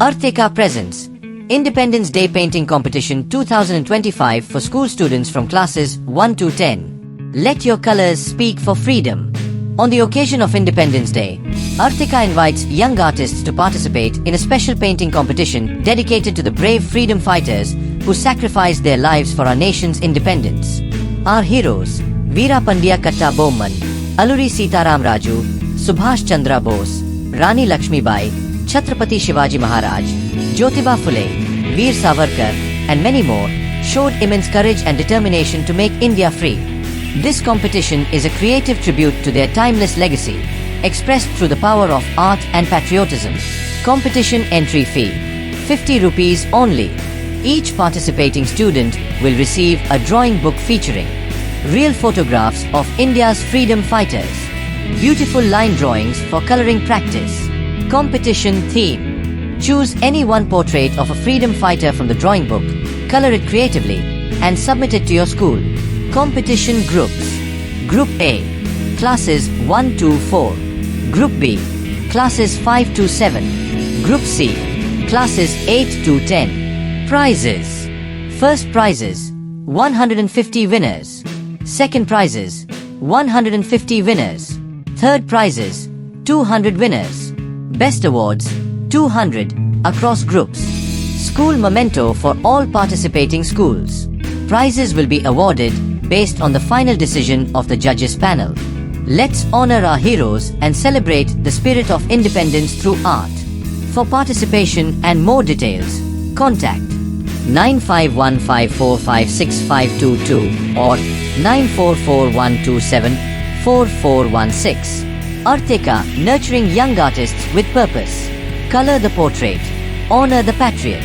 Artyka presents Independence Day Painting Competition 2025 for school students from classes 1 to 10. Let your colors speak for freedom. On the occasion of Independence Day, Artyka invites young artists to participate in a special painting competition dedicated to the brave freedom fighters who sacrificed their lives for our nation's independence. Our heroes, Veera Pandya Katta Bomman, Alluri Sitaram Raju, Subhash Chandra Bose, Rani Lakshmibai, Chhatrapati Shivaji Maharaj, Jyotiba Phule, Veer Savarkar, and many more, showed immense courage and determination to make India free. This competition is a creative tribute to their timeless legacy, expressed through the power of art and patriotism. Competition entry fee, 50 rupees only. Each participating student will receive a drawing book featuring real photographs of India's freedom fighters, beautiful line drawings for coloring practice. Competition theme. Choose any one portrait of a freedom fighter from the drawing book, color it creatively, and submit it to your school. Competition groups. Group A, classes 1 to 4. Group B, classes 5 to 7. Group C, classes 8 to 10. Prizes. First prizes, 150 winners. Second prizes, 150 winners. Third prizes, 200 winners. Best awards, 200 across groups. School memento for all participating schools. Prizes will be awarded based on the final decision of the judges panel. Let's honor our heroes and celebrate the spirit of independence through art. For participation and more details, contact 9515456522 or 9441274416. Artyka, nurturing young artists with purpose. Color the portrait. Honor the patriot.